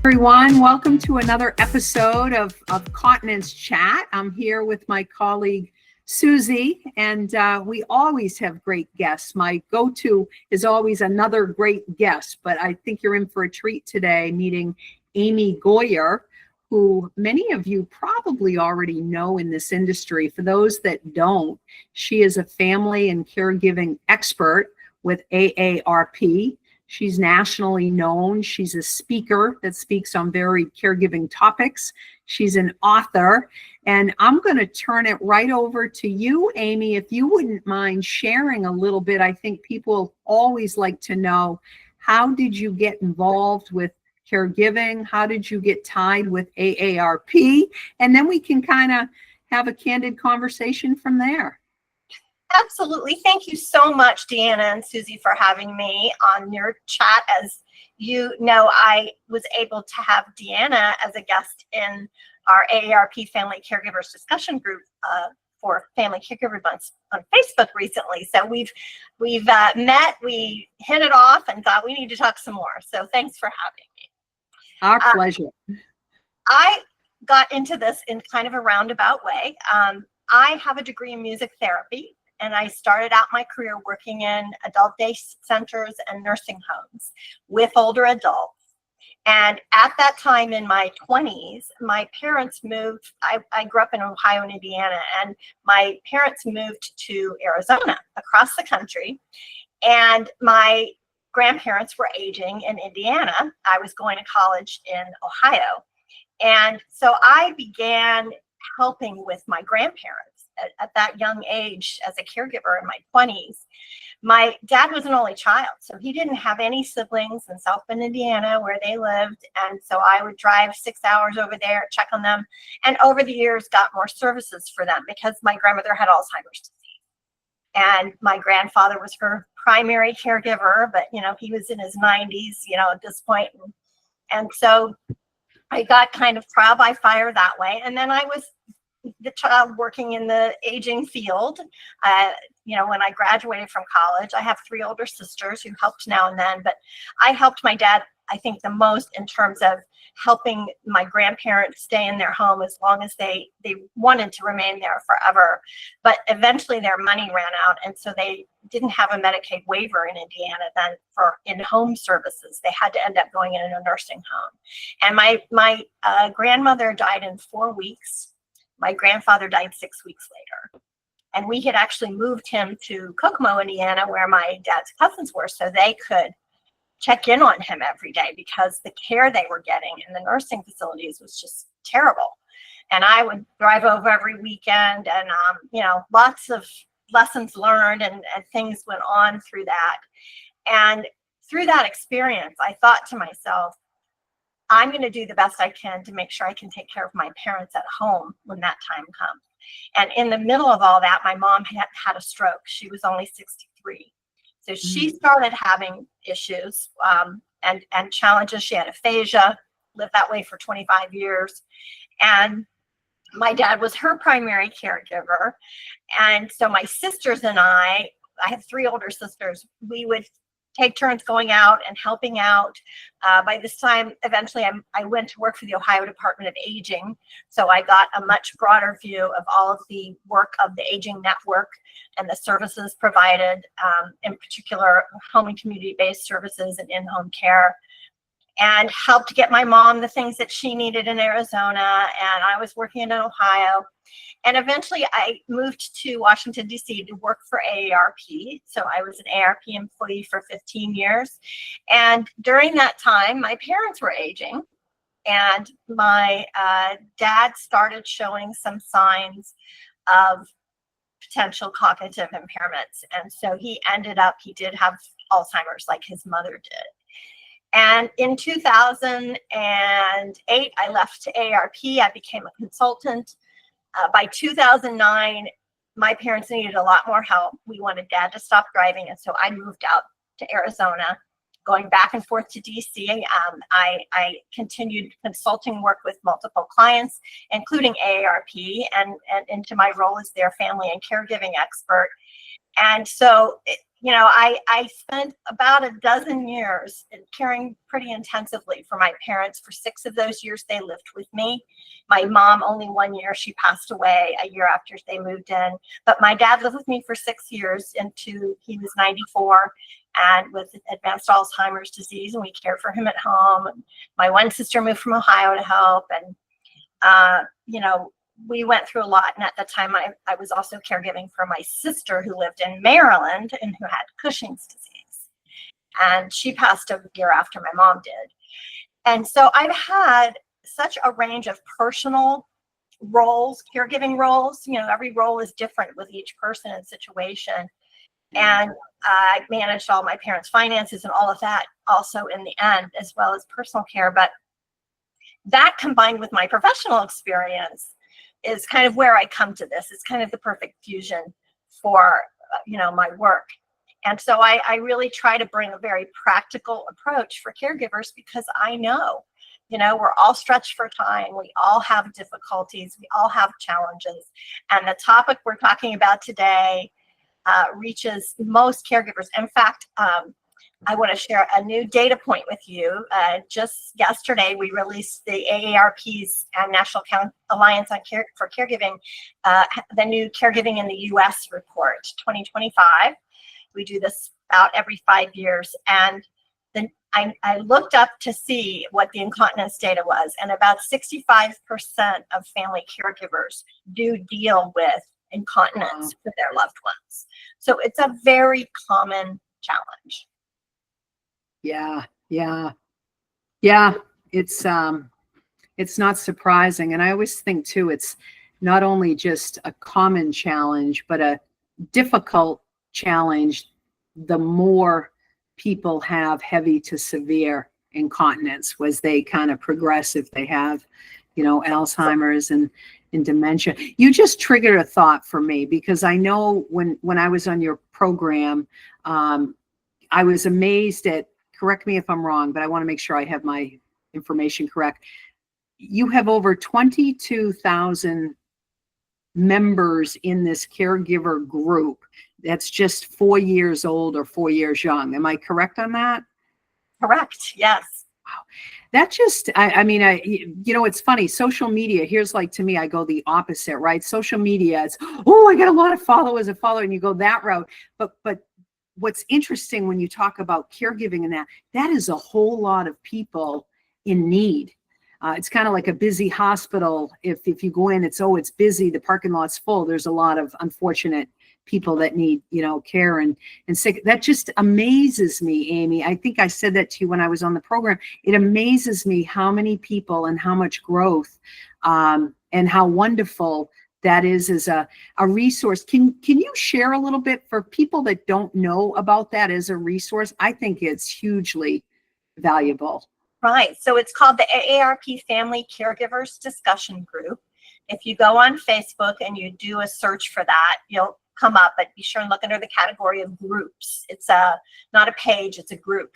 Everyone, welcome to another episode of Continence Chat. I'm here with my colleague Suzi, and we always have great guests. My go-to is always another great guest, but I think you're in for a treat today meeting Amy Goyer, who many of you probably already know in this industry. For those that don't, she is a family and caregiving expert with AARP. She's nationally known. She's a speaker that speaks on very caregiving topics. She's an author. And I'm going to turn it right over to you, Amy, if you wouldn't mind sharing a little bit. I think people always like to know, how did you get involved with caregiving? How did you get tied with AARP? And then we can kind of have a candid conversation from there. Absolutely. Thank you so much, Deanna and Suzi, for having me on your chat. As you know, I was able to have Deanna as a guest in our AARP Family Caregivers discussion group for Family Caregiver Month on Facebook recently. So we've met, we hit it off, and thought we need to talk some more. So thanks for having me. Our pleasure. I got into this in kind of a roundabout way. I have a degree in music therapy, and I started out my career working in adult day centers and nursing homes with older adults. And at that time in my 20s, my parents moved. I grew up in Ohio and Indiana, and my parents moved to Arizona, across the country. And my grandparents were aging in Indiana. I was going to college in Ohio. And so I began helping with my grandparents at that young age as a caregiver in my 20s. My dad was an only child, so he didn't have any siblings in South Bend, Indiana, where they lived. And so I would drive 6 hours over there, check on them, and over the years got more services for them because my grandmother had Alzheimer's disease. And my grandfather was her primary caregiver, but he was in his 90s, at this point. And so I got kind of trial by fire that way. And then I was the child working in the aging field. When I graduated from college, I have 3 older sisters who helped now and then, but I helped my dad, I think, the most in terms of helping my grandparents stay in their home as long as they wanted to remain there forever. But eventually their money ran out, and so they didn't have a Medicaid waiver in Indiana then for in-home services. They had to end up going in a nursing home. And my grandmother died in 4 weeks. My grandfather died 6 weeks later. And we had actually moved him to Kokomo, Indiana, where my dad's cousins were, so they could check in on him every day, because the care they were getting in the nursing facilities was just terrible. And I would drive over every weekend, and lots of lessons learned and things went on through that. And through that experience, I thought to myself, I'm going to do the best I can to make sure I can take care of my parents at home when that time comes. And in the middle of all that, my mom had a stroke. She was only 63. So she started having issues and challenges. She had aphasia, lived that way for 25 years. And my dad was her primary caregiver. And so my sisters and I have 3 older sisters, we would take turns going out and helping out. By this time, eventually, I went to work for the Ohio Department of Aging. So I got a much broader view of all of the work of the aging network and the services provided, in particular, home and community-based services and in-home care, and helped get my mom the things that she needed in Arizona. And I was working in Ohio. And eventually I moved to Washington, D.C. to work for AARP. So I was an AARP employee for 15 years. And during that time, my parents were aging. And my dad started showing some signs of potential cognitive impairments. And so he did have Alzheimer's like his mother did. And in 2008, I left to AARP. I became a consultant. By 2009, my parents needed a lot more help. We wanted Dad to stop driving, and so I moved out to Arizona, going back and forth to DC. I continued consulting work with multiple clients, including AARP, and into my role as their family and caregiving expert. And so I spent about a dozen years caring pretty intensively for my parents. For 6 of those years, they lived with me. My mom, only 1 year, she passed away a year after they moved in. But my dad lived with me for 6 years until he was 94 and with advanced Alzheimer's disease, and we cared for him at home. And my one sister moved from Ohio to help, and we went through a lot. And at the time, I was also caregiving for my sister who lived in Maryland and who had Cushing's disease. And she passed a year after my mom did. And so I've had such a range of personal roles, caregiving roles. Every role is different with each person and situation. And I managed all my parents' finances and all of that also in the end, as well as personal care. But that combined with my professional experience is kind of where I come to this. It's kind of the perfect fusion for, my work. And so I really try to bring a very practical approach for caregivers, because I know, we're all stretched for time. We all have difficulties. We all have challenges. And the topic we're talking about today reaches most caregivers. In fact, I want to share a new data point with you. Just yesterday, we released the AARP's National Alliance for Caregiving, the new Caregiving in the U.S. report, 2025. We do this about every 5 years. And then I looked up to see what the incontinence data was, and about 65% of family caregivers do deal with incontinence for their loved ones. So it's a very common challenge. Yeah. It's not surprising. And I always think too, it's not only just a common challenge, but a difficult challenge. The more people have heavy to severe incontinence, as they kind of progress, if they have, Alzheimer's and dementia. You just triggered a thought for me, because I know when I was on your program, I was amazed at, correct me if I'm wrong, but I want to make sure I have my information correct. You have over 22,000 members in this caregiver group that's just 4 years old or 4 years young. Am I correct on that? Correct. Yes. Wow. That just, it's funny. Social media, here's like, to me, I go the opposite, right? Social media, it's, I got a lot of followers and you go that route. But what's interesting when you talk about caregiving and that is a whole lot of people in need. It's kind of like a busy hospital. If you go in, it's busy, the parking lot's full. There's a lot of unfortunate people that need, care and sick. That just amazes me, Amy. I think I said that to you when I was on the program. It amazes me how many people and how much growth, and how wonderful that is as a resource. Can you share a little bit for people that don't know about that as a resource? I think it's hugely valuable. Right. So it's called the AARP Family Caregivers Discussion Group. If you go on Facebook and you do a search for that, you'll come up, but be sure and look under the category of groups. It's not a page, it's a group.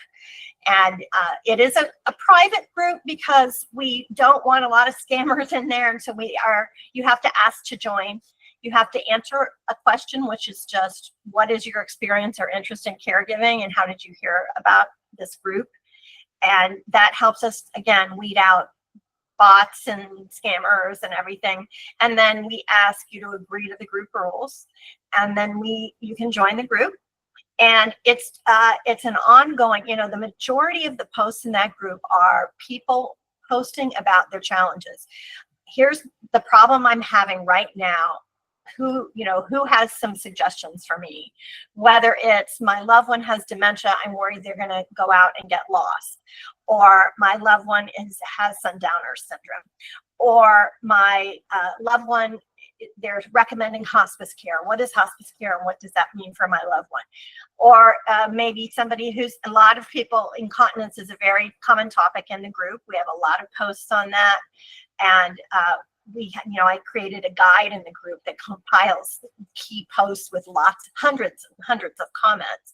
And it is a private group, because we don't want a lot of scammers in there. And so you have to ask to join. You have to answer a question, which is just, what is your experience or interest in caregiving, and how did you hear about this group? And that helps us, again, weed out bots and scammers and everything. And then we ask you to agree to the group rules. And then you can join the group. And it's an ongoing, the majority of the posts in that group are people posting about their challenges. Here's the problem I'm having right now. Who has some suggestions for me? Whether it's my loved one has dementia, I'm worried they're going to go out and get lost, or my loved one has Sundowner syndrome, or my loved one, they're recommending hospice care. What is hospice care, and what does that mean for my loved one? Or maybe somebody a lot of people, incontinence is a very common topic in the group. We have a lot of posts on that, and I created a guide in the group that compiles key posts with hundreds and hundreds of comments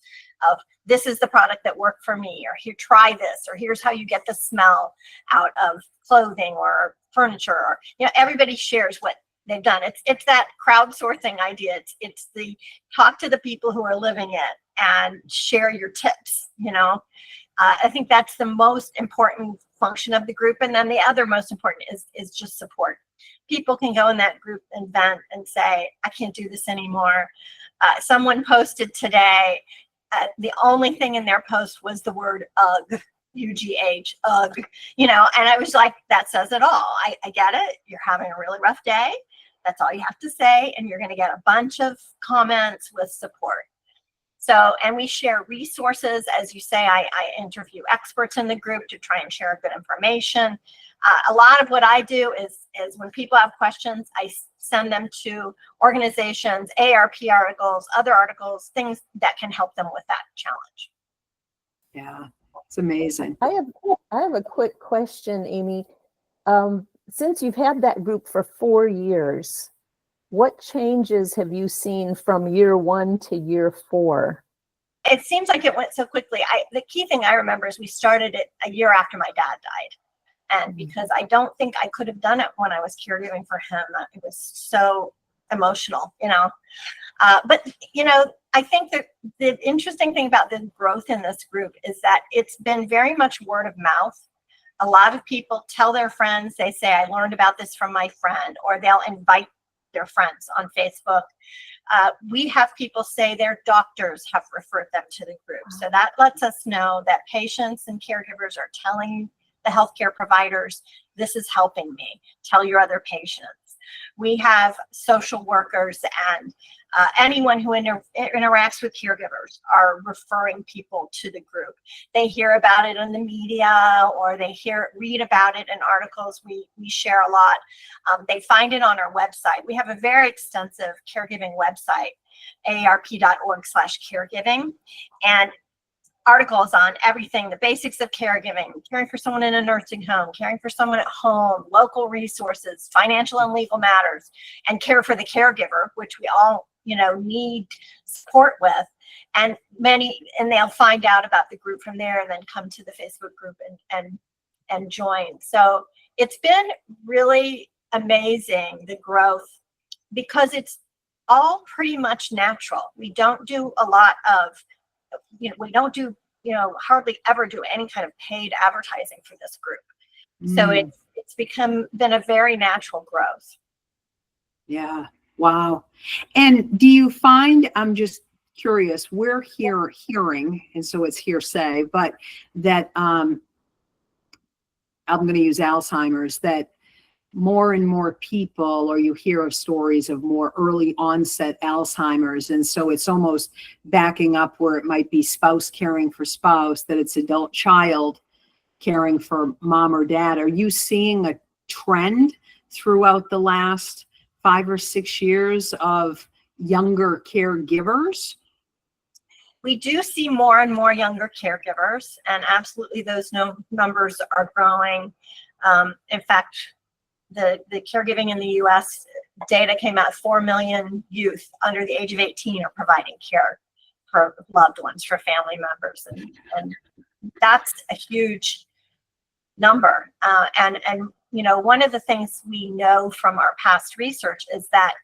of, this is the product that worked for me, or here, try this, or here's how you get the smell out of clothing or furniture, or, everybody shares what they've done. It's that crowdsourcing idea. It's the talk to the people who are living it and share your tips. I think that's the most important function of the group. And then the other most important is just support. People can go in that group and vent and say, I can't do this anymore. Someone posted today, the only thing in their post was the word ugh, UGH, ugh, and I was like, that says it all. I get it. You're having a really rough day. That's all you have to say. And you're going to get a bunch of comments with support. So, and we share resources. As you say, I interview experts in the group to try and share good information. A lot of what I do is when people have questions, I send them to organizations, AARP articles, other articles, things that can help them with that challenge. Yeah, it's amazing. I have a quick question, Amy. Since you've had that group for 4 years, what changes have you seen from year 1 to year 4? It seems like it went so quickly. The key thing I remember is we started it a year after my dad died. And because I don't think I could have done it when I was caregiving for him, it was so emotional, But, I think that the interesting thing about the growth in this group is that it's been very much word of mouth. A lot of people tell their friends, they say, I learned about this from my friend, or they'll invite their friends on Facebook. We have people say their doctors have referred them to the group. So that lets us know that patients and caregivers are telling the healthcare providers, this is helping me. Tell your other patients. We have social workers and anyone who interacts with caregivers are referring people to the group. They hear about it in the media, or they read about it in articles we share a lot. They find it on our website. We have a very extensive caregiving website, aarp.org/caregiving, and articles on everything, the basics of caregiving, caring for someone in a nursing home, caring for someone at home, local resources, financial and legal matters, and care for the caregiver, which we all, need support with. And they'll find out about the group from there and then come to the Facebook group and join. So it's been really amazing, the growth, because it's all pretty much natural. We don't do a lot of we don't do, hardly ever do any kind of paid advertising for this group. So it's been a very natural growth. Yeah. Wow. And do you find, I'm just curious, we're hearing, and so it's hearsay, but that I'm going to use Alzheimer's, that more and more people, or you hear of stories of more early onset Alzheimer's. And so it's almost backing up where it might be spouse caring for spouse, that it's adult child caring for mom or dad. Are you seeing a trend throughout the last 5 or 6 years of younger caregivers? We do see more and more younger caregivers, and absolutely those numbers are growing. In fact, the caregiving in the U.S. data came out, 4 million youth under the age of 18 are providing care for loved ones, for family members. And that's a huge number. And one of the things we know from our past research is that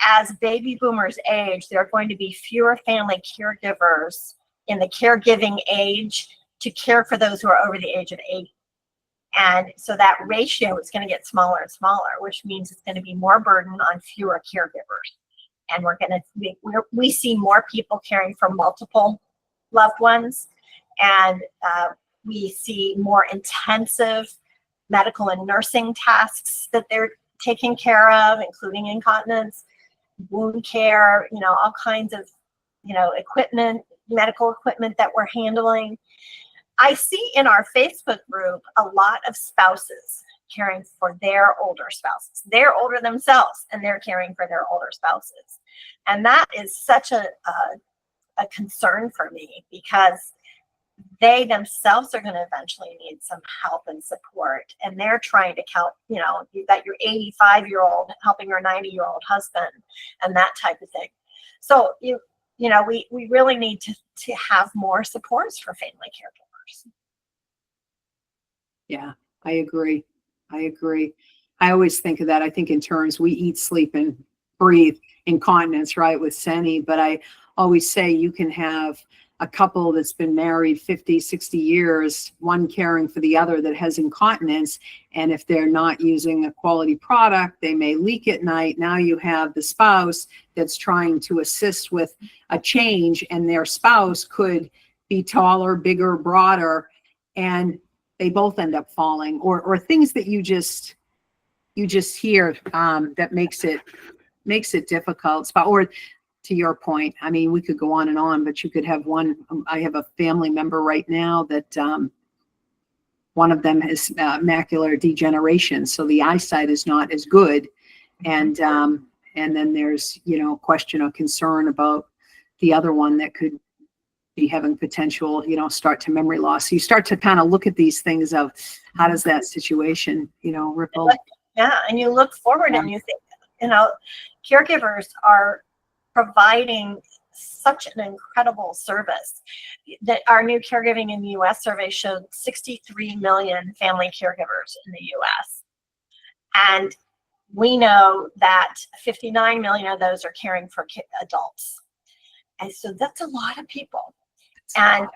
as baby boomers age, there are going to be fewer family caregivers in the caregiving age to care for those who are over the age of 80. And so that ratio is going to get smaller and smaller, which means it's going to be more burden on fewer caregivers. And we see more people caring for multiple loved ones, and we see more intensive medical and nursing tasks that they're taking care of, including incontinence, wound care, all kinds of, equipment, medical equipment that we're handling. I see in our Facebook group a lot of spouses caring for their older spouses. They're older themselves and they're caring for their older spouses. And that is such a concern for me, because they themselves are going to eventually need some help and support. And they're trying to count, you've got your 85-year-old helping your 90-year-old husband and that type of thing. So, we really need to have more supports for family caregivers. Yeah, I agree. I always think of that. I think in terms, we eat, sleep, and breathe incontinence, right, with Seni. But I always say you can have a couple that's been married 50, 60 years, one caring for the other that has incontinence. And if they're not using a quality product, they may leak at night. Now you have the spouse that's trying to assist with a change, and their spouse could be taller, bigger, broader, and they both end up falling, or things that you just hear that makes it difficult. Or to your point, I mean, we could go on and on, but you could have one. I have a family member right now that one of them has macular degeneration, so the eyesight is not as good, and then there's question or concern about the other one that could be having potential start to memory loss. So you start to kind of look at these things of how does that situation ripple. Yeah, and you look forward and you think, caregivers are providing such an incredible service. That our new caregiving in the US survey showed 63 million family caregivers in the US. And we know that 59 million of those are caring for adults. And so that's a lot of people. And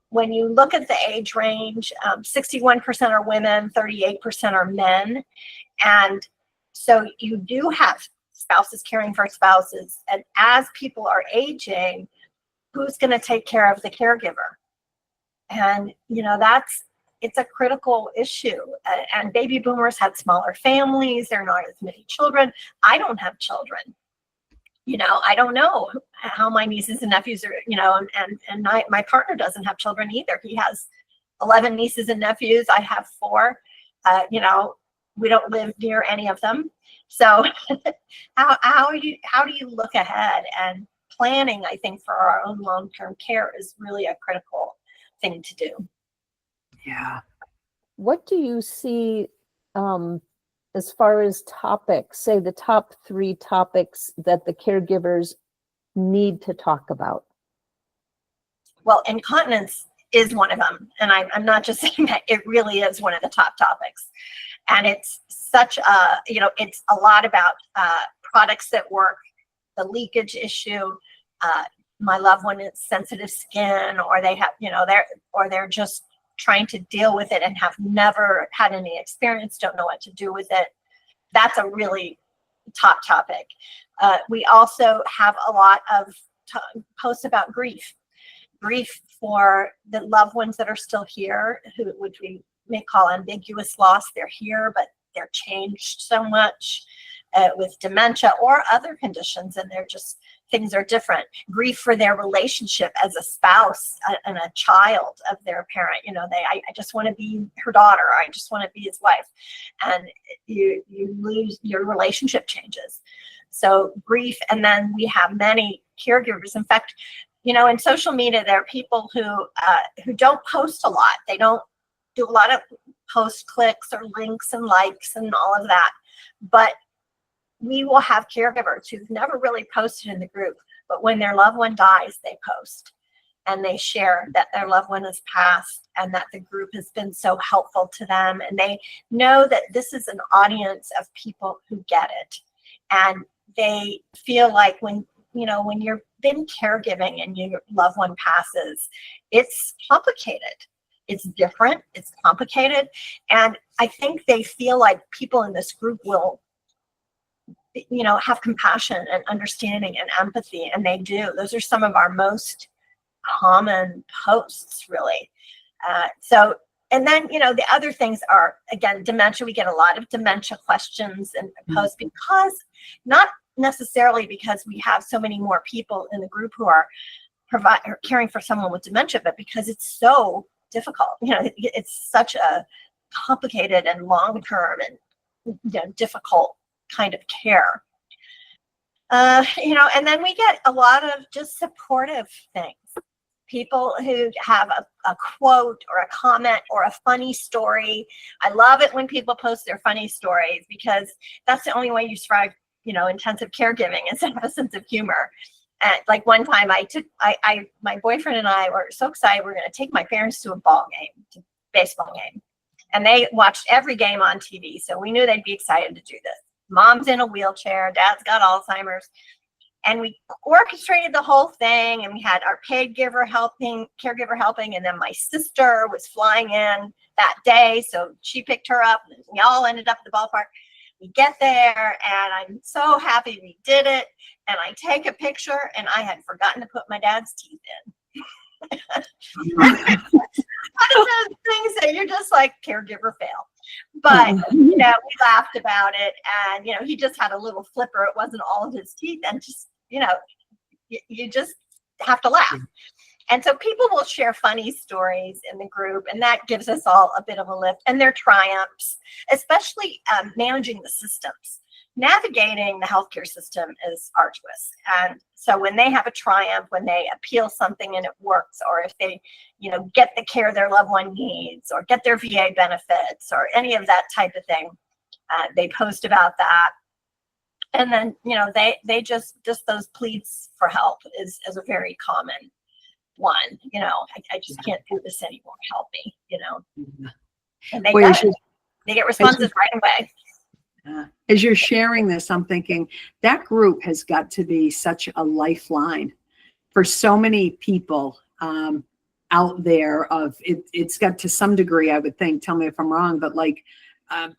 when you look at the age range, 61% are women, 38% are men. And so you do have spouses caring for spouses. And as people are aging, who's going to take care of the caregiver? And, it's a critical issue. And baby boomers had smaller families. There are not as many children. I don't have children. I don't know how my nieces and nephews are, and my partner doesn't have children either. He has 11 nieces and nephews. I have 4. We don't live near any of them. So how do you look ahead? And planning, I think, for our own long-term care is really a critical thing to do. Yeah. What do you see as far as topics, say the top 3 topics that the caregivers need to talk about? Well, incontinence is one of them. And I'm not just saying that, it really is one of the top topics. And it's such a, it's a lot about products that work, the leakage issue, my loved one has sensitive skin, or they have, they're just trying to deal with it and have never had any experience, don't know what to do with it. That's a really top topic. We also have a lot of posts about grief for the loved ones that are still here, which we may call ambiguous loss. They're here, but they're changed so much with dementia or other conditions, and things are different. Grief for their relationship as a spouse and a child of their parent. I just want to be her daughter, or I just want to be his wife, and you lose, your relationship changes. So grief, and then we have many caregivers. In fact, in social media, there are people who don't post a lot. They don't do a lot of post clicks or links and likes and all of that. But we will have caregivers who've never really posted in the group, but when their loved one dies, they post and they share that their loved one has passed and that the group has been so helpful to them. And they know that this is an audience of people who get it. And they feel like when you're been caregiving and your loved one passes, it's complicated. It's different, it's complicated. And I think they feel like people in this group will have compassion and understanding and empathy, and they do. Those are some of our most common posts, really. And then, the other things are, again, dementia. We get a lot of dementia questions and posts, because not necessarily because we have so many more people in the group who are caring for someone with dementia, but because it's so difficult. It's such a complicated and long-term and difficult kind of care. And then we get a lot of just supportive things. People who have a quote or a comment or a funny story. I love it when people post their funny stories, because that's the only way you survive, intensive caregiving, is to have a sense of humor. And like one time my boyfriend and I were so excited, we're going to take my parents to a baseball game. And they watched every game on TV. So we knew they'd be excited to do this. Mom's in a wheelchair, dad's got Alzheimer's. And we orchestrated the whole thing. And we had our caregiver helping, and then my sister was flying in that day. So she picked her up, and we all ended up at the ballpark. We get there, and I'm so happy we did it. And I take a picture, and I had forgotten to put my dad's teeth in. One of those things that you're just like, caregiver fail. But, we laughed about it, and, he just had a little flipper. It wasn't all of his teeth, and just, you just have to laugh. And so people will share funny stories in the group, and that gives us all a bit of a lift, and their triumphs, especially managing the systems. Navigating the healthcare system is arduous. And so when they have a triumph, when they appeal something and it works, or if they, get the care their loved one needs, or get their VA benefits, or any of that type of thing, they post about that. And then, they just those pleas for help is a very common one. I just can't do this anymore. Help me, And they get responses right away. As you're sharing this, I'm thinking that group has got to be such a lifeline for so many people out there. It's got to some degree, I would think. Tell me if I'm wrong, but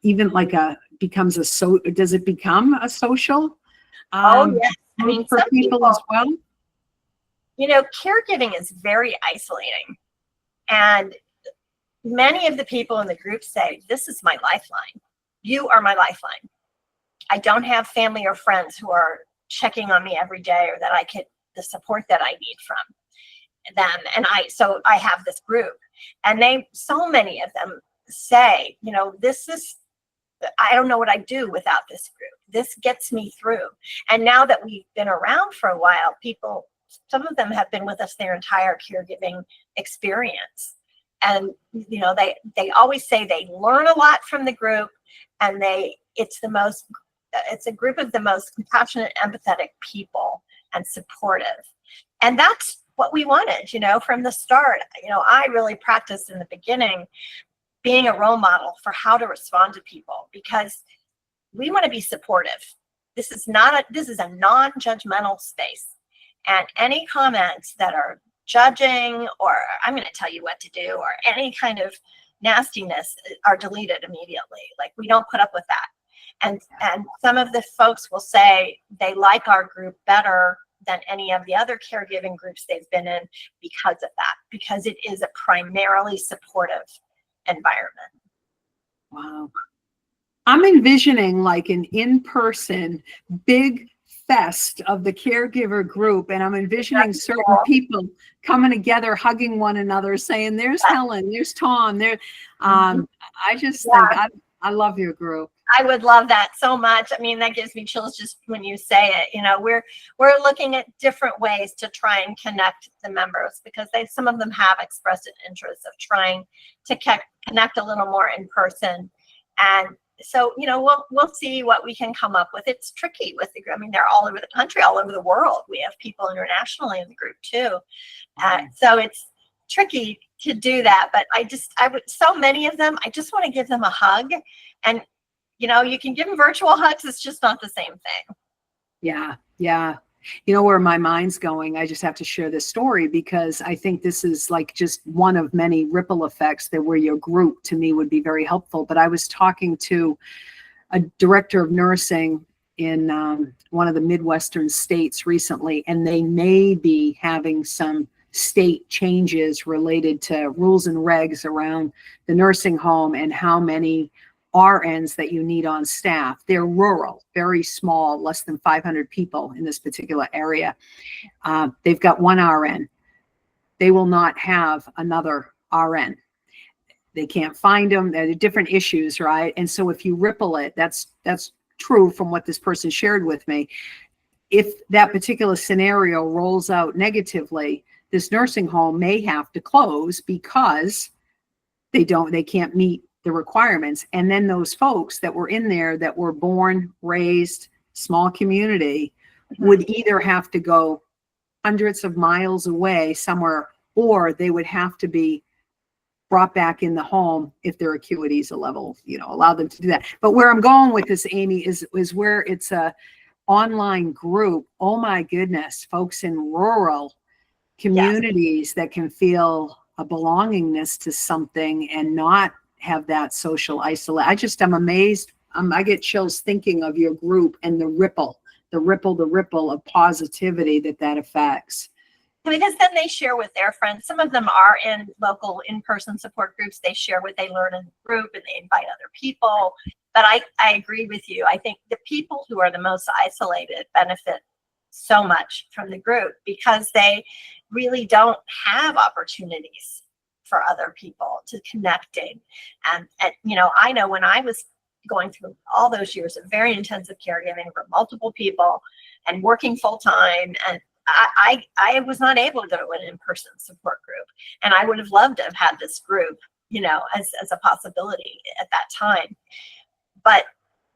even does it become a social? Oh yes, I mean, for people as well. Caregiving is very isolating, and many of the people in the group say, "This is my lifeline. You are my lifeline. I don't have family or friends who are checking on me every day, or that I get the support that I need from them. And so I have this group." And so many of them say, I don't know what I'd do without this group. This gets me through. And now that we've been around for a while, some of them have been with us their entire caregiving experience. And, they always say they learn a lot from the group. And it's a group of the most compassionate, empathetic people, and supportive. And that's what we wanted, from the start. I really practiced in the beginning being a role model for how to respond to people, because we want to be supportive. This is a non-judgmental space. And any comments that are judging, or I'm going to tell you what to do, or any kind of nastiness are deleted immediately. We don't put up with that. And some of the folks will say they like our group better than any of the other caregiving groups they've been in because of that, because it is a primarily supportive environment. Wow. I'm envisioning an in-person big fest of the caregiver group, and I'm envisioning certain people coming together, hugging one another, saying, "There's Helen, there's Tom, there." I just think I love your group. I would love that so much. I mean, that gives me chills just when you say it. We're looking at different ways to try and connect the members, because some of them have expressed an interest of trying to connect a little more in person. And so, we'll see what we can come up with. It's tricky with the group. I mean, they're all over the country, all over the world. We have people internationally in the group too. So it's tricky to do that. But so many of them, I just want to give them a hug. And, you can give them virtual hugs. It's just not the same thing. Yeah. Yeah. Where my mind's going, I just have to share this story, because I think this is just one of many ripple effects where your group to me would be very helpful. But I was talking to a director of nursing in one of the Midwestern states recently, and they may be having some state changes related to rules and regs around the nursing home and how many RNs that you need on staff. They're rural, very small, less than 500 people in this particular area. They've got one RN. They will not have another RN. They can't find them. There are different issues, right? And so if you ripple it, that's true from what this person shared with me. If that particular scenario rolls out negatively, this nursing home may have to close because they can't meet the requirements. And then those folks that were in there that were born, raised, small community would either have to go hundreds of miles away somewhere, or they would have to be brought back in the home if their acuity is a level, allow them to do that. But where I'm going with this, Amy, is where it's a online group. Oh my goodness, folks in rural communities that can feel a belongingness to something and not have that social isolation. I'm amazed. I get chills thinking of your group and the ripple of positivity that affects. Because then they share with their friends. Some of them are in local in-person support groups. They share what they learn in the group and they invite other people. But I agree with you. I think the people who are the most isolated benefit so much from the group because they really don't have opportunities for other people to connecting. And I know when I was going through all those years of very intensive caregiving for multiple people and working full time, and I was not able to go to an in-person support group. And I would have loved to have had this group, as a possibility at that time. But,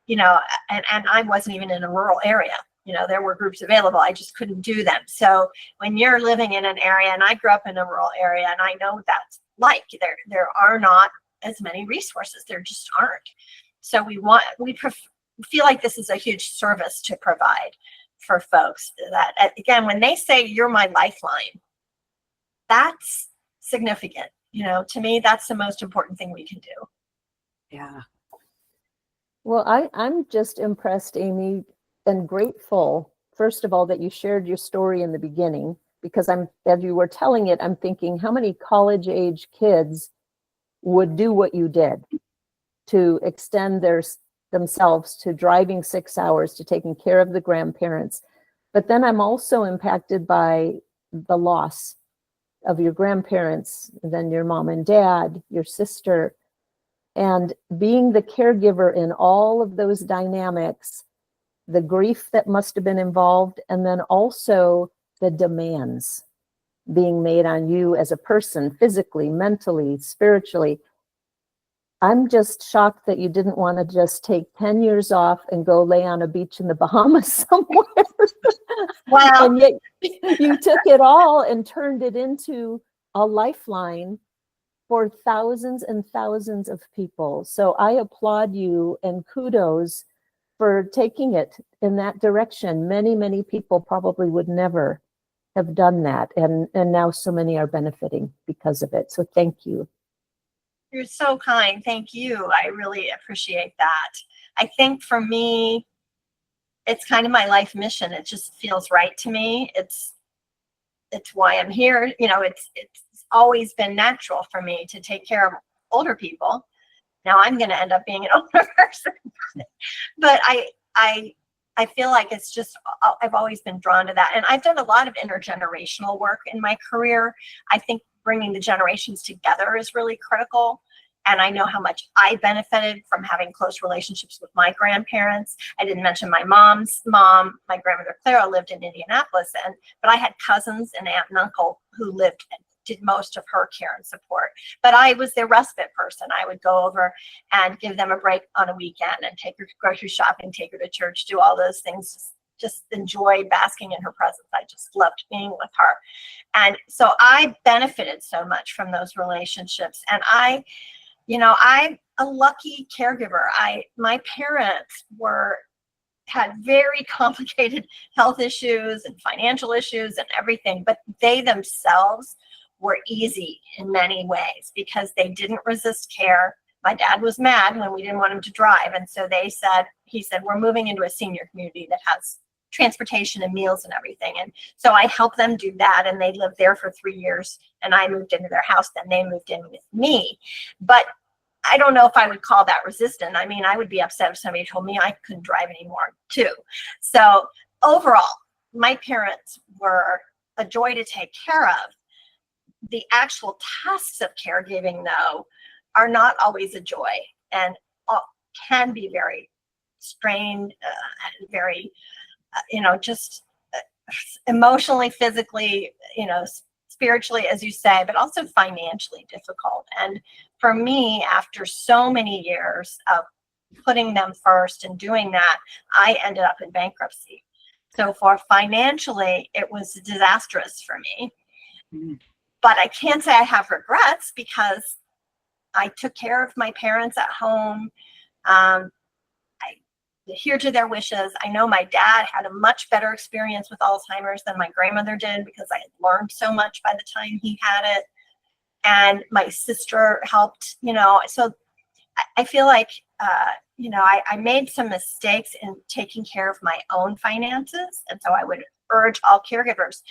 and I wasn't even in a rural area. There were groups available. I just couldn't do them. So when you're living in an area, and I grew up in a rural area, and I know that's like there are not as many resources. There just aren't. So we feel like this is a huge service to provide for folks. That again, when they say you're my lifeline, that's significant. To me, that's the most important thing we can do. Yeah. Well, I'm just impressed, Amy, and grateful, first of all, that you shared your story in the beginning, because as you were telling it, I'm thinking how many college-age kids would do what you did to extend themselves to driving 6 hours, to taking care of the grandparents. But then I'm also impacted by the loss of your grandparents, then your mom and dad, your sister, and being the caregiver in all of those dynamics, the grief that must have been involved, and then also the demands being made on you as a person, physically, mentally, spiritually. I'm just shocked that you didn't want to just take 10 years off and go lay on a beach in the Bahamas somewhere. Wow. And yet you took it all and turned it into a lifeline for thousands and thousands of people. So I applaud you and kudos for taking it in that direction. Many, many people probably would never have done that. And now so many are benefiting because of it. So thank you. You're so kind. Thank you. I really appreciate that. I think for me, it's kind of my life mission. It just feels right to me. It's why I'm here. It's always been natural for me to take care of older people. Now I'm going to end up being an older person, but I feel like it's just, I've always been drawn to that. And I've done a lot of intergenerational work in my career. I think bringing the generations together is really critical. And I know how much I benefited from having close relationships with my grandparents. I didn't mention my mom's mom. My grandmother Clara lived in Indianapolis, but I had cousins and aunt and uncle who lived and did most of her care and support. But I was their respite person. I would go over and give them a break on a weekend and take her grocery shopping, take her to church, do all those things. Just enjoy basking in her presence. I just loved being with her. And so I benefited so much from those relationships. And I'm a lucky caregiver. My parents had very complicated health issues and financial issues and everything, but they themselves were easy in many ways because they didn't resist care. My dad was mad when we didn't want him to drive. And so he said, we're moving into a senior community that has transportation and meals and everything. And so I helped them do that. And they lived there for 3 years and I moved into their house. Then they moved in with me. But I don't know if I would call that resistant. I mean, I would be upset if somebody told me I couldn't drive anymore too. So overall, my parents were a joy to take care of. The actual tasks of caregiving, though, are not always a joy and can be very strained, very, just emotionally, physically, spiritually, as you say, but also financially difficult. And for me, after so many years of putting them first and doing that, I ended up in bankruptcy. So for financially, it was disastrous for me. Mm-hmm. But I can't say I have regrets because I took care of my parents at home. I adhered to their wishes. I know my dad had a much better experience with Alzheimer's than my grandmother did because I had learned so much by the time he had it. And my sister helped, so I feel like, I made some mistakes in taking care of my own finances. And so I would urge all caregivers,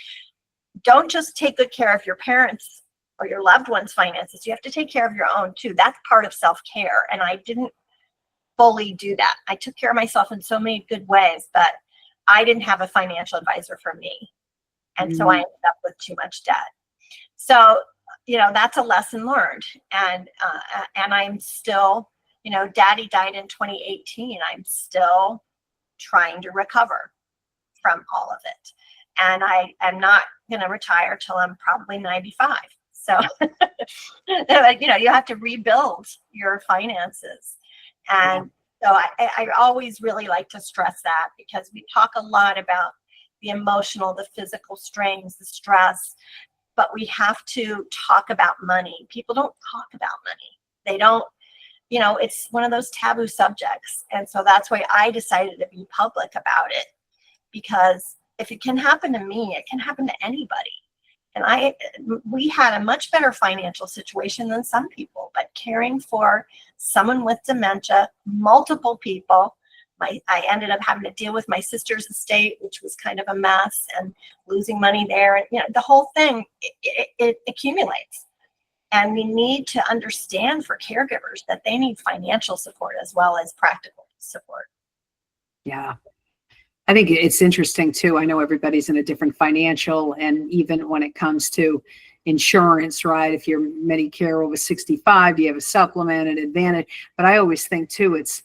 don't just take good care of your parents or your loved ones' finances. You have to take care of your own too. That's part of self-care. And I didn't fully do that. I took care of myself in so many good ways, but I didn't have a financial advisor for me. And so I ended up with too much debt. So, that's a lesson learned. And I'm still, Daddy died in 2018. I'm still trying to recover from all of it. And I am not going to retire till I'm probably 95. So, you have to rebuild your finances. And so I always really like to stress that, because we talk a lot about the emotional, the physical strains, the stress, but we have to talk about money. People don't talk about money. They don't, it's one of those taboo subjects. And so that's why I decided to be public about it, because if it can happen to me, it can happen to anybody. And we had a much better financial situation than some people, but caring for someone with dementia, multiple people, I ended up having to deal with my sister's estate, which was kind of a mess, and losing money there. And, the whole thing, it accumulates. And we need to understand for caregivers that they need financial support as well as practical support. Yeah. I think it's interesting too. I know everybody's in a different financial, and even when it comes to insurance, right? If you're Medicare over 65, you have a supplement, an advantage. But I always think too, it's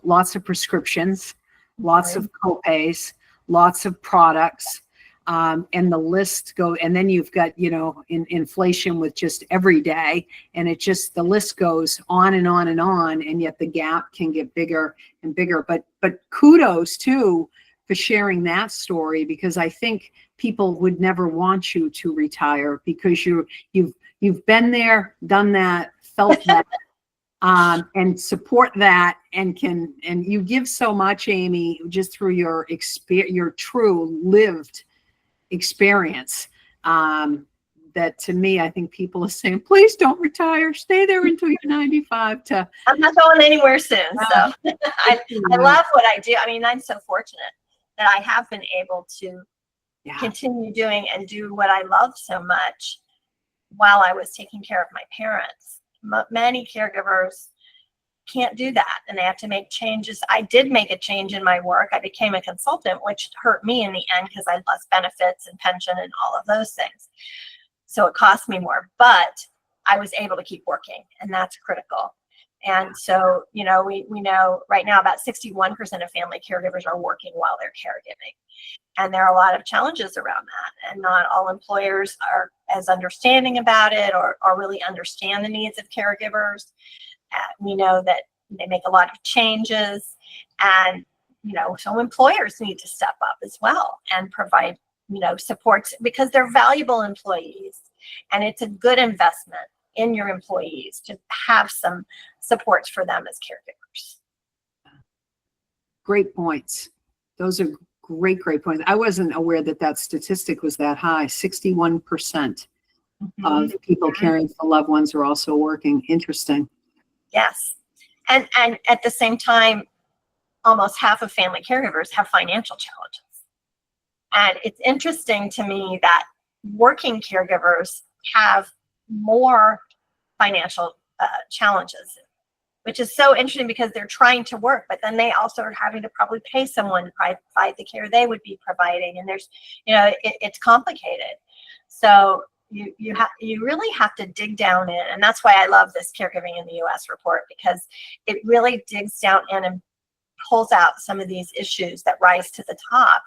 lots of prescriptions, lots of copays, lots of products, and the list and then you've got, inflation with just every day, and the list goes on and on and on, and yet the gap can get bigger and bigger. But kudos too for sharing that story, because I think people would never want you to retire, because you've been there, done that, felt that. And support that, and you give so much, Amy, just through your true lived experience, that to me, I think people are saying, please don't retire, stay there until you're 95. I'm not going anywhere soon. So I love what I do. I mean, I'm so fortunate that I have been able to continue doing and do what I love so much while I was taking care of my parents. Many caregivers can't do that, and they have to make changes. I did make a change in my work. I became a consultant, which hurt me in the end because I had less benefits and pension and all of those things. So it cost me more, but I was able to keep working, and that's critical. And so, we know right now about 61% of family caregivers are working while they're caregiving. And there are a lot of challenges around that. And not all employers are as understanding about it or really understand the needs of caregivers. We know that they make a lot of changes, and, so employers need to step up as well and provide, supports, because they're valuable employees, and it's a good investment in your employees to have some supports for them as caregivers. Great points. Those are great points. I wasn't aware that statistic was that high. 61% of people caring for loved ones are also working. Interesting. Yes. And at the same time, almost half of family caregivers have financial challenges. And it's interesting to me that working caregivers have more financial challenges, which is so interesting because they're trying to work, but then they also are having to probably pay someone to provide the care they would be providing. And there's, it's complicated. So you really have to dig down in, and that's why I love this Caregiving in the U.S. report, because it really digs down in and pulls out some of these issues that rise to the top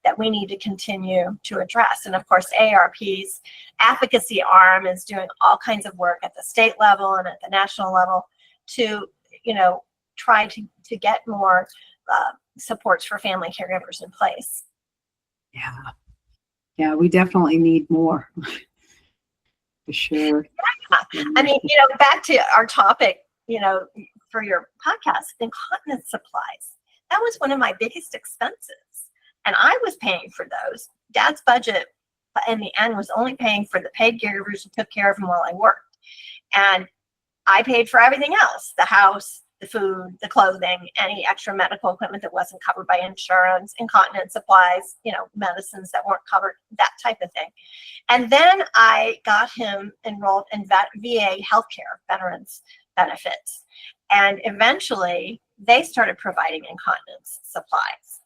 that we need to continue to address. And of course, AARP's advocacy arm is doing all kinds of work at the state level and at the national level to, try to get more supports for family caregivers in place. Yeah, we definitely need more. For sure. I mean, back to our topic, for your podcast, incontinence supplies. That was one of my biggest expenses. And I was paying for those. Dad's budget in the end was only paying for the paid caregivers who took care of him while I worked. And I paid for everything else, the house, the food, the clothing, any extra medical equipment that wasn't covered by insurance, incontinence supplies, medicines that weren't covered, that type of thing. And then I got him enrolled in VA healthcare, veterans benefits. And eventually they started providing incontinence supplies,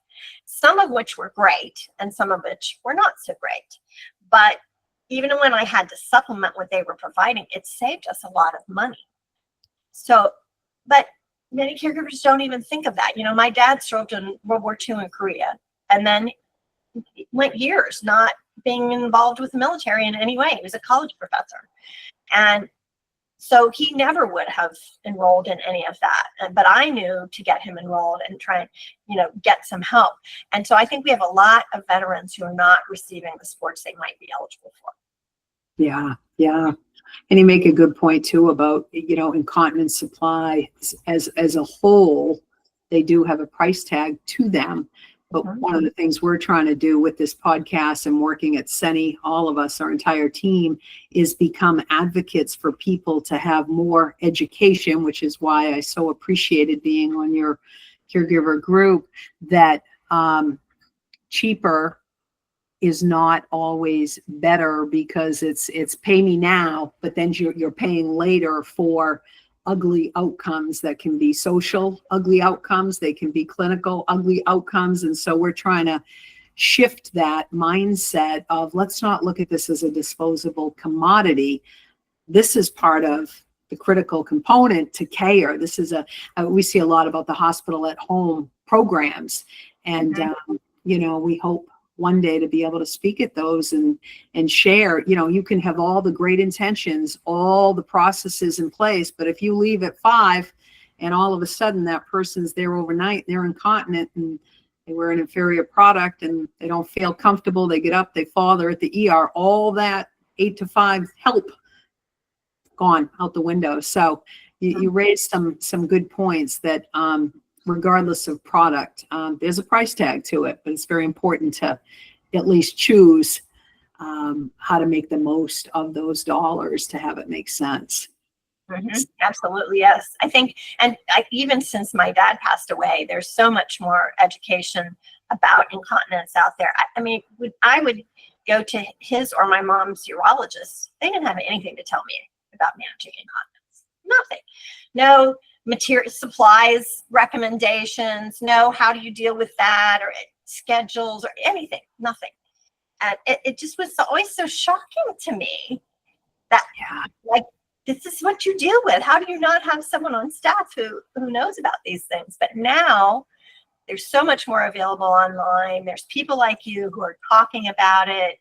some of which were great and some of which were not so great. But even when I had to supplement what they were providing, it saved us a lot of money. So, but many caregivers don't even think of that. My dad served in World War II in Korea and then went years not being involved with the military in any way. He was a college professor. And so he never would have enrolled in any of that. But I knew to get him enrolled and try and, get some help. And so I think we have a lot of veterans who are not receiving the supports they might be eligible for. Yeah, yeah. And you make a good point too about, incontinence supply as a whole, they do have a price tag to them. But one of the things we're trying to do with this podcast and working at Seni, all of us, our entire team, is become advocates for people to have more education, which is why I so appreciated being on your caregiver group, that cheaper is not always better, because it's pay me now, but then you're paying later for ugly outcomes that can be social ugly outcomes, they can be clinical ugly outcomes. And so we're trying to shift that mindset of, let's not look at this as a disposable commodity. This is part of the critical component to care. This is we see a lot about the hospital at home programs, and we hope one day to be able to speak at those and share. You can have all the great intentions, all the processes in place, but if you leave at 5 and all of a sudden that person's there overnight, they're incontinent and they wear an inferior product and they don't feel comfortable, they get up, they fall, they're at the ER, all that 8 to 5 help gone out the window. So you raised some good points that regardless of product, there's a price tag to it, but it's very important to at least choose how to make the most of those dollars to have it make sense. Absolutely, yes. I think, and even since my dad passed away, there's so much more education about incontinence out there. I would go to his or my mom's urologist. They didn't have anything to tell me about managing incontinence. Nothing. No material supplies recommendations, no how do you deal with that, or schedules or anything, nothing. And it just was always so shocking to me that this is what you deal with. How do you not have someone on staff who knows about these things? But now there's so much more available online. There's people like you who are talking about it,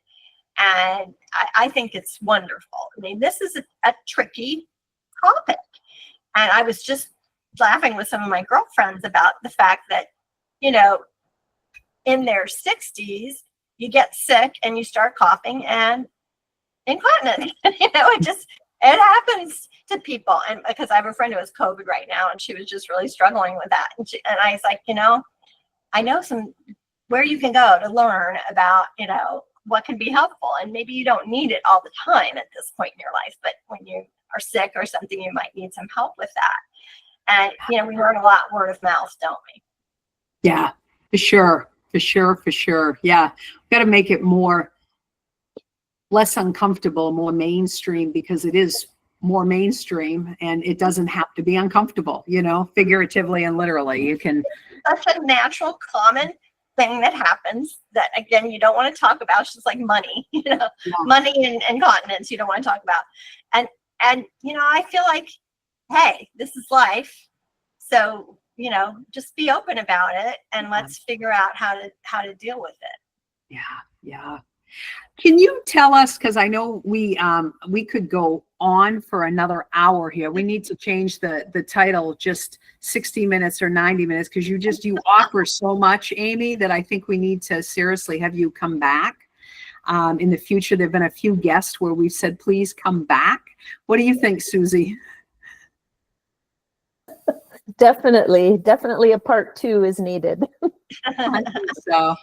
and I think it's wonderful. This is a tricky topic. And I was just laughing with some of my girlfriends about the fact that, in their 60s, you get sick and you start coughing and incontinent. It happens to people. And because I have a friend who has COVID right now, and she was just really struggling with that. And I was like, I know where you can go to learn about, what can be helpful. And maybe you don't need it all the time at this point in your life, but when you are sick or something, you might need some help with that. And, we learn a lot word of mouth, don't we? Yeah, for sure. Yeah. We've got to make it less uncomfortable, more mainstream, because it is more mainstream and it doesn't have to be uncomfortable, figuratively and literally. You can. Such a natural, common thing that happens that, again, you don't want to talk about. It's just like money, money and incontinence you don't want to talk about. And I feel like, hey, this is life. So, just be open about it and let's figure out how to deal with it. Yeah. Can you tell us, because I know we could go on for another hour here. We need to change the title, just 60 minutes or 90 minutes, because you offer so much, Amy, that I think we need to seriously have you come back. In the future, there have been a few guests where we've said, please come back. What do you think, Suzi? Definitely a part 2 is needed. I think so.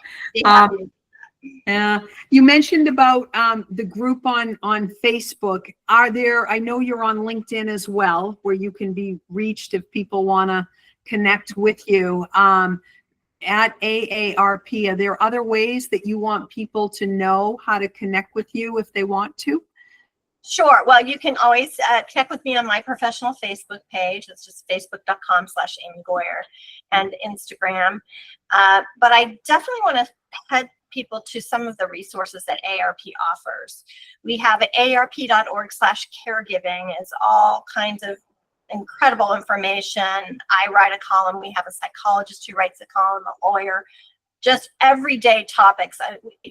Yeah. You mentioned about the group on Facebook. I know you're on LinkedIn as well, where you can be reached if people want to connect with you. At AARP, are there other ways that you want people to know how to connect with you if they want to? Sure. Well, you can always connect with me on my professional Facebook page. It's just facebook.com/Amy Goyer, and Instagram. But I definitely want to head people to some of the resources that AARP offers. We have at aarp.org/caregiving is all kinds of incredible information. I write a column. We have a psychologist who writes a column, a lawyer, just everyday topics.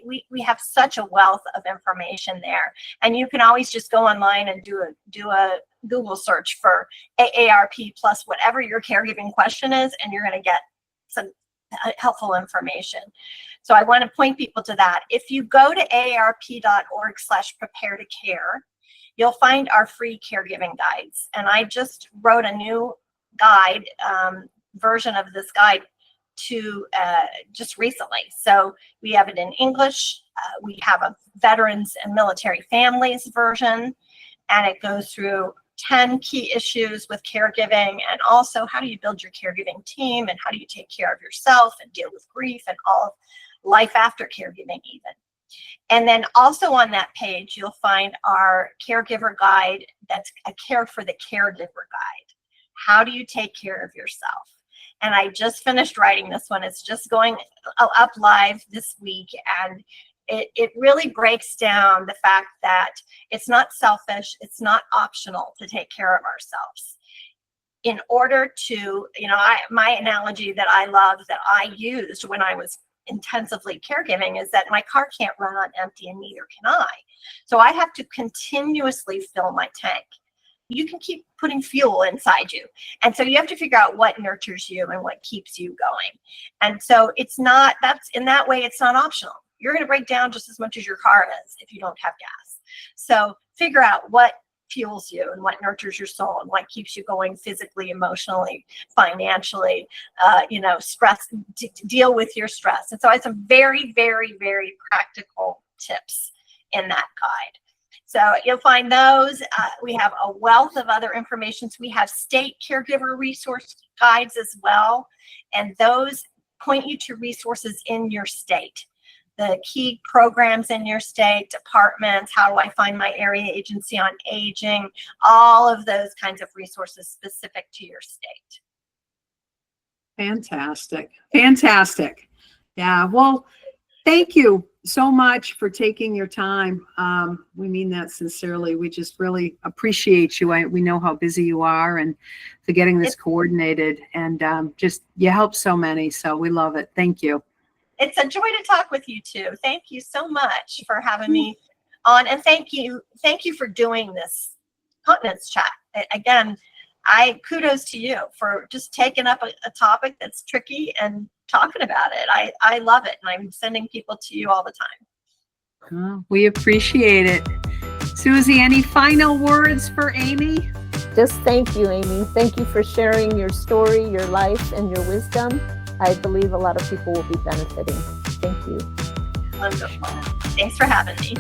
We have such a wealth of information there, and you can always just go online and do a Google search for AARP plus whatever your caregiving question is, and you're going to get some helpful information. So I want to point people to that. If you go to aarp.org/prepare to care, you'll find our free caregiving guides, and I just wrote a new guide version of this guide to just recently. So we have it in English. We have a veterans and military families version, and it goes through 10 key issues with caregiving, and also how do you build your caregiving team, and how do you take care of yourself and deal with grief and all of life after caregiving even. And then also on that page, you'll find our caregiver guide. That's a care for the caregiver guide. How do you take care of yourself? And I just finished writing this one. It's just going up live this week. And it really breaks down the fact that it's not selfish. It's not optional to take care of ourselves. In order to, my analogy that I love that I used when I was intensively caregiving is that my car can't run on empty, and neither can I. So I have to continuously fill my tank. You can keep putting fuel inside you. And so you have to figure out what nurtures you and what keeps you going. And so in that way, it's not optional. You're going to break down just as much as your car is if you don't have gas. So figure out what fuels you and what nurtures your soul and what keeps you going physically, emotionally, financially, stress, deal with your stress. And so I have some very, very, very practical tips in that guide. So you'll find those. We have a wealth of other information. So we have state caregiver resource guides as well. And those point you to resources in your state. The key programs in your state, departments, how do I find my area agency on aging, all of those kinds of resources specific to your state. Fantastic. Fantastic. Yeah. Well, thank you so much for taking your time. We mean that sincerely. We just really appreciate you. We know how busy you are, and for getting this coordinated, and you help so many. So we love it. Thank you. It's a joy to talk with you too. Thank you so much for having me on, and thank you for doing this Continence Chat. Again, kudos to you for just taking up a topic that's tricky and talking about it. I love it, and I'm sending people to you all the time. Oh, we appreciate it. Suzi, any final words for Amy? Just thank you, Amy. Thank you for sharing your story, your life, and your wisdom. I believe a lot of people will be benefiting. Thank you. Wonderful. Thanks for having me.